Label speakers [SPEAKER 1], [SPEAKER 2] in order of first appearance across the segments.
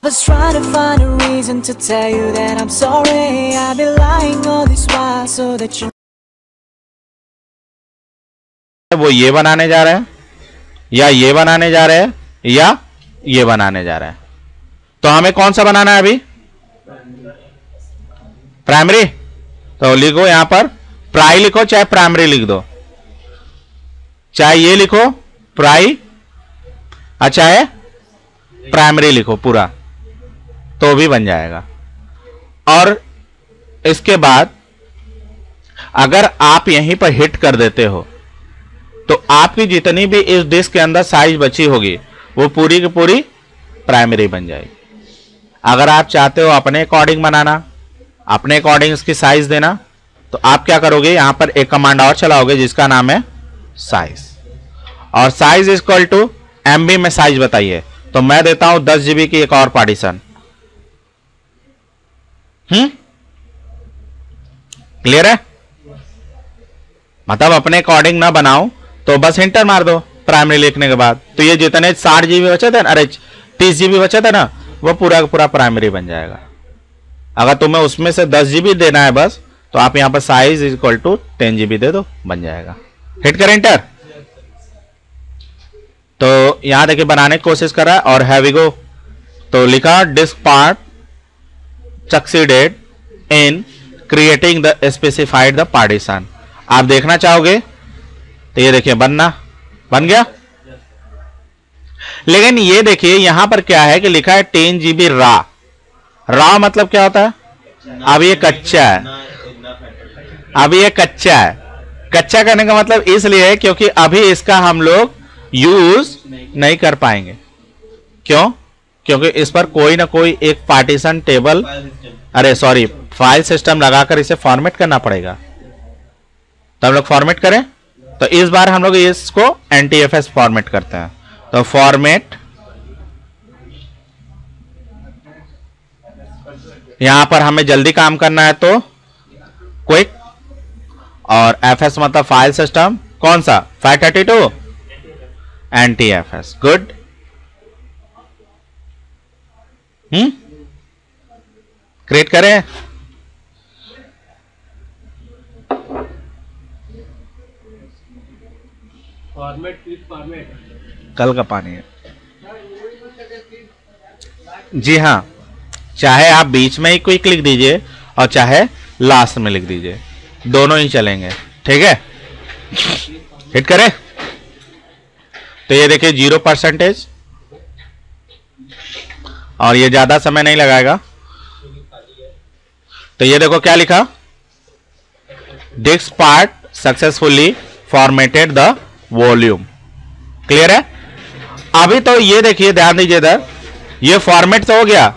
[SPEAKER 1] was trying to find a reason to tell you that I'm sorry. I've been lying all this while so that you.
[SPEAKER 2] वो ये बनाने जा रहे हैं या ये बनाने जा रहे हैं या ये बनाने जा रहे हैं, तो हमें कौन सा बनाना है अभी? प्राइमरी। तो लिखो यहां पर प्राइ लिखो चाहे प्राइमरी लिख दो, चाहे ये लिखो प्राइ, चाहे प्राइमरी लिखो पूरा, तो भी बन जाएगा। और इसके बाद अगर आप यहीं पर हिट कर देते हो तो आपकी जितनी भी इस डिस्क के अंदर साइज बची होगी वो पूरी की पूरी प्राइमरी बन जाएगी। अगर आप चाहते हो अपने अकॉर्डिंग बनाना, अपने अकॉर्डिंग इसकी साइज देना, तो आप क्या करोगे, यहां पर एक कमांड और चलाओगे जिसका नाम है साइज, और size is equal to MB में साइज बताइए, तो मैं देता हूं 10 GB की एक और पार्टीशन। क्लियर है? मतलब अपने अकॉर्डिंग ना बनाओ तो बस इंटर मार दो प्राइमरी लिखने के बाद, तो ये जितने 60 GB बचे थे, अरे 30 GB बचे थे ना, वो पूरा पूरा प्राइमरी बन जाएगा। अगर तुम्हें उसमें से 10 GB देना है बस, तो आप यहां पर size is equal to 10 GB दे दो, बन जाएगा। हिट करें इंटर, तो यहां देखिए बनाने की कोशिश कर रहा है और हैव वी गो, तो लिखा disk part succeeded in creating the specified the partition. आप देखना चाहोगे तो ये देखिए बन गया। लेकिन ये देखिए यहां पर क्या है कि लिखा है 10 GB रा मतलब क्या होता है? अब ये कच्चा है, अभी ये कच्चा है। कच्चा करने का मतलब इसलिए है क्योंकि अभी इसका हम लोग यूज नहीं कर पाएंगे। क्यों? क्योंकि इस पर कोई ना कोई एक पार्टीशन टेबल, फाइल सिस्टम लगाकर इसे फॉर्मेट करना पड़ेगा। तो हम लोग फॉर्मेट करें, तो इस बार हम लोग इसको NTFS फॉर्मेट करते हैं। तो फॉर्मेट, यहां पर हमें जल्दी काम करना है तो क्विक, और FS मतलब फाइल सिस्टम, कौन सा 532 NTFS। गुड। क्रिएट करें, फॉर्मेट कल का पानी है जी हाँ, चाहे आप बीच में ही क्विक लिख दीजिए और चाहे लास्ट में लिख दीजिए, दोनों ही चलेंगे। ठीक है, हिट करें, तो ये देखिए 0%, और ये ज्यादा समय नहीं लगाएगा। तो ये देखो क्या लिखा, disk part successfully formatted the volume. Clear है? अभी तो ये देखिए, ध्यान दीजिए इधर, ये फॉर्मेट तो हो गया,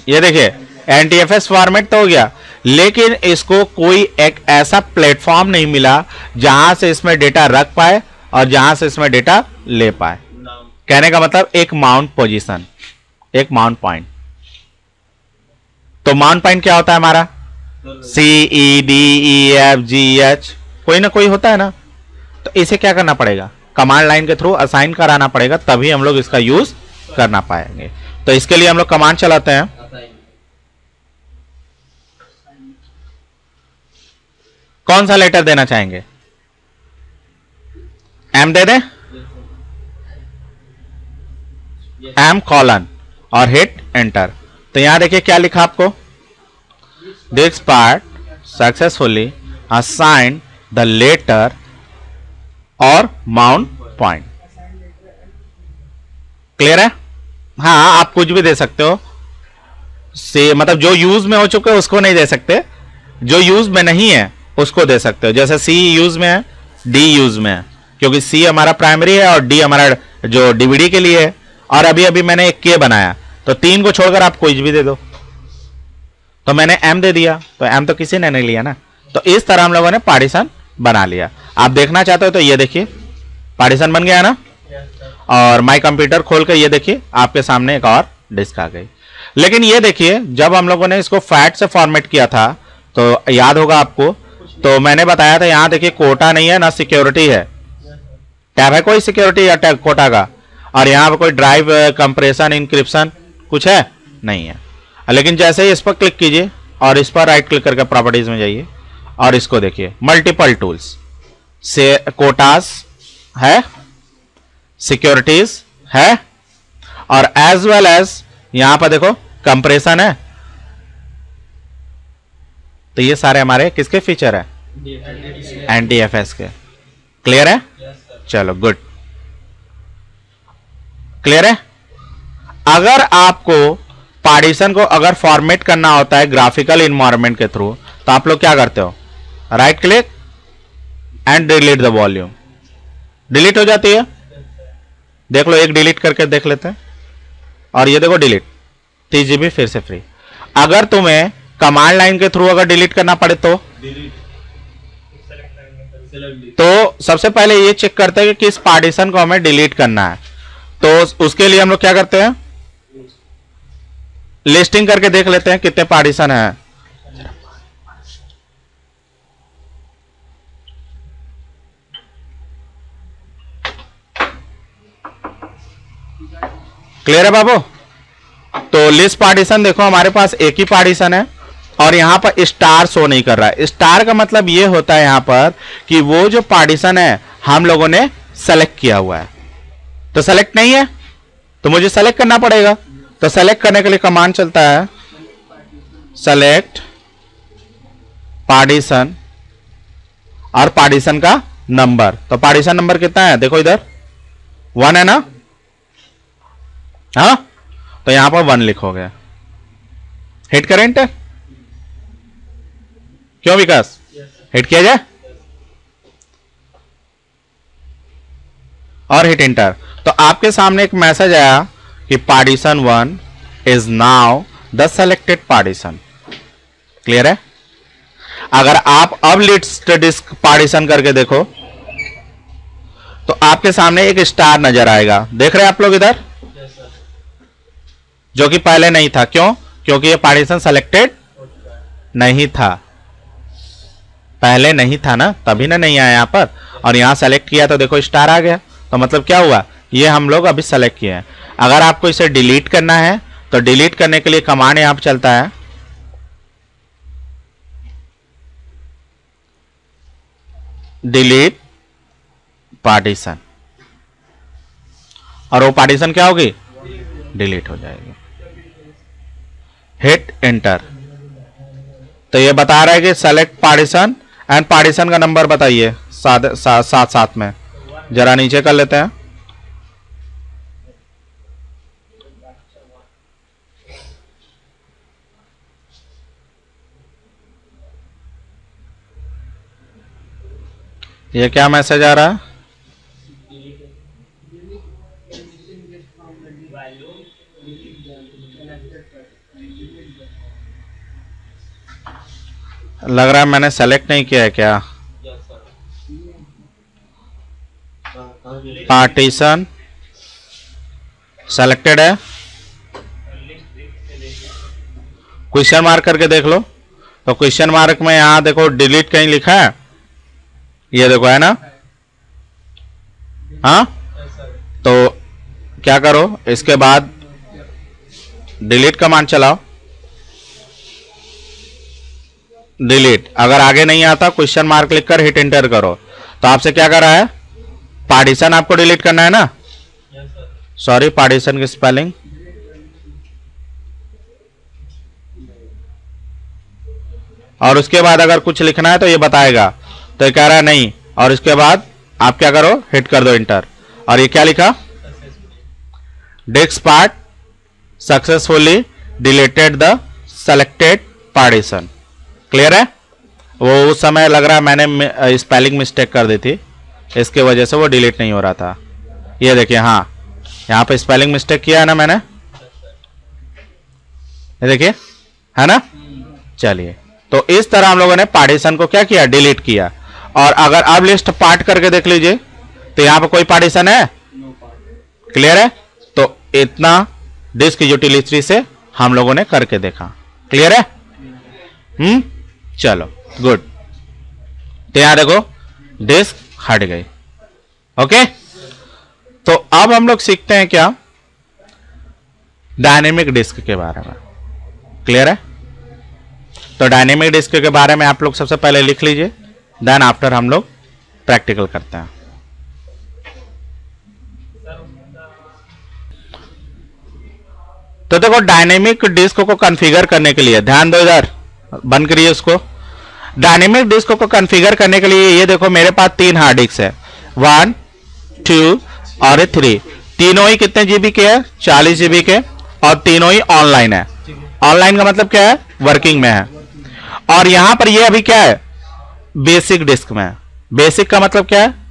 [SPEAKER 2] ये देखिए NTFS फॉर्मेट तो हो गया, लेकिन इसको कोई एक ऐसा प्लेटफॉर्म नहीं मिला जहां से इसमें डेटा रख पाए और जहां से इसमें डेटा ले पाए। कहने का मतलब एक माउंट पोजीशन, एक माउंट पॉइंट। तो माउंट पॉइंट क्या होता है हमारा? CEDEFGH, कोई ना कोई होता है ना। तो इसे क्या करना पड़ेगा? कमांड लाइन के थ्रू असाइन कराना पड़ेगा, तभी हम लोग इसका यूज करना पाएंगे। तो इसके लिए हम लोग कमांड चलाते हैं, कौन सा लेटर देना चाहेंगे? M दे दें, M कॉलन, और हिट एंटर। तो यहां देखिए क्या लिखा आपको, this part successfully assign the letter और माउंट पॉइंट। क्लियर है? हाँ, आप कुछ भी दे सकते हो, से मतलब जो यूज में हो चुके हैं उसको नहीं दे सकते, जो यूज में नहीं है उसको दे सकते हो। जैसे C यूज में है, D यूज में है, क्योंकि C हमारा प्राइमरी है और D हमारा जो DVD के लिए है, और अभी अभी मैंने एक K बनाया, तो 3 को छोड़कर आप कुछ भी दे दो। तो मैंने M दे दिया, तो M तो किसी ने नहीं लिया ना। तो इस तरह हम लोगों ने पार्टीशन बना लिया। आप देखना चाहते हो तो ये देखिए पार्टीशन बन गया ना। और माई कंप्यूटर खोल के ये देखिए आपके सामने एक और डिस्क आ गई। लेकिन ये देखिए जब हम लोगों ने इसको फैट से फॉर्मेट किया था तो याद होगा आपको, तो मैंने बताया था यहाँ देखिए कोटा नहीं है ना सिक्योरिटी है। टैब है कोई सिक्योरिटी या टैब कोटा का? और यहाँ पे कोई ड्राइव कंप्रेशन इंक्रिप्शन कुछ है नहीं है। लेकिन जैसे ही इस पर क्लिक कीजिए और इस पर राइट क्लिक करके प्रॉपर्टीज में जाइए और इसको देखिए, मल्टीपल टूल्स से कोटास है, सिक्योरिटीज है, और एज वेल एज यहां पर देखो कंप्रेशन है। तो ये सारे हमारे किसके फीचर है? NTFS के। क्लियर है? चलो गुड, क्लियर है। अगर आपको पार्टीशन को अगर फॉर्मेट करना होता है ग्राफिकल इन्वायरमेंट के थ्रू, तो आप लोग क्या करते हो? Right click and delete the volume, delete हो जाती है। देख लो, एक डिलीट करके देख लेते हैं, और ये देखो डिलीट, 30 GB फिर से फ्री। अगर तुम्हें कमांड लाइन के थ्रू अगर डिलीट करना पड़े तो सबसे पहले ये चेक करते हैं कि किस पार्टीशन को हमें डिलीट करना है। तो उसके लिए हम लोग क्या करते हैं? लिस्टिंग करके देख लेते हैं कितने पार्टीशन है। क्लियर है बाबू? तो लिस्ट पार्टीशन देखो, हमारे पास एक ही पार्टीशन है और यहां पर स्टार शो नहीं कर रहा है। स्टार का मतलब यह होता है यहां पर कि वो जो पार्टीशन है हम लोगों ने सेलेक्ट किया हुआ है। तो सेलेक्ट नहीं है तो मुझे सेलेक्ट करना पड़ेगा। तो सेलेक्ट करने के लिए कमांड चलता है सेलेक्ट पार्टीशन और पार्टीशन का नंबर। तो पार्टीशन नंबर कितना है? देखो इधर 1 है ना? हाँ, तो यहां पर 1 लिखोगे। हिट करें एंटर। क्यों विकास? हिट किया जाए और हिट एंटर। तो आपके सामने एक मैसेज आया कि partition 1 is now the selected partition. Clear है? अगर आप अब लिस्ट डिस्क पार्टीशन करके देखो तो आपके सामने एक स्टार नजर आएगा। देख रहे हैं आप लोग इधर? जो कि पहले नहीं था। क्यों? क्योंकि ये पार्टीशन सेलेक्टेड नहीं था, पहले नहीं था ना, तभी ना नहीं आया यहां पर। और यहां सेलेक्ट किया तो देखो स्टार आ गया। तो मतलब क्या हुआ? ये हम लोग अभी सेलेक्ट किए हैं। अगर आपको इसे डिलीट करना है तो डिलीट करने के लिए कमांड यहां पर चलता है डिलीट पार्टीशन, और वो पार्टीशन क्या होगी? डिलीट हो जाएगी। Hit enter. तो ये बता रहा है कि सेलेक्ट पार्टीशन एंड पार्टीशन का नंबर बताइए साथ में। जरा नीचे कर लेते हैं। ये क्या मैसेज आ रहा है? लग रहा है मैंने सेलेक्ट नहीं किया है क्या? पार्टीशन सेलेक्टेड है, क्वेश्चन मार्क करके देख लो। तो क्वेश्चन मार्क में यहां देखो डिलीट कहीं लिखा है, ये देखो है ना? हाँ, तो क्या करो, इसके बाद डिलीट कमांड चलाओ। डिलीट। अगर आगे नहीं आता क्वेश्चन मार्क लिख कर हिट एंटर करो। तो आपसे क्या कर रहा है? पार्टीशन आपको डिलीट करना है ना? सॉरी, पार्टीशन की स्पेलिंग और उसके बाद अगर कुछ लिखना है तो ये बताएगा। तो ये कह रहा है नहीं, और इसके बाद आप क्या करो? हिट कर दो एंटर। और ये क्या लिखा? Disk part successfully deleted the selected partition. Clear है? वो उस समय लग रहा है मैंने स्पेलिंग मिस्टेक कर दी थी, इसके वजह से वो डिलीट नहीं हो रहा था। ये देखिए, हाँ यहां पे स्पेलिंग मिस्टेक किया है ना मैंने, ये देखिए, है ना? चलिए, तो इस तरह हम लोगों ने पार्टीशन को क्या किया? डिलीट किया। और अगर अब लिस्ट पार्ट करके देख लीजिए तो यहां पर कोई पार्टीशन है? क्लियर है? तो इतना डिस्क यूटिलिटी से हम लोगों ने करके देखा। क्लियर है? चलो गुड। तो यहां देखो डिस्क हट गई। ओके, तो अब हम लोग सीखते हैं क्या डायनेमिक डिस्क के बारे में। क्लियर है? तो डायनेमिक डिस्क के बारे में आप लोग सबसे पहले लिख लीजिए, देन आफ्टर हम लोग प्रैक्टिकल करते हैं। तो देखो, डायनेमिक डिस्क को कॉन्फ़िगर करने के लिए, ध्यान दो इधर, बंद करिए उसको। डायनेमिक डिस्क को कॉन्फ़िगर करने के लिए ये देखो मेरे पास 3 हार्ड डिस्क है, 1, 2 और 3। तीनों ही कितने जीबी के है? 40 जीबी के, और तीनों ही ऑनलाइन है। ऑनलाइन का मतलब क्या है? वर्किंग में है। और यहां पर ये अभी क्या है? बेसिक डिस्क में है। बेसिक का मतलब क्या है?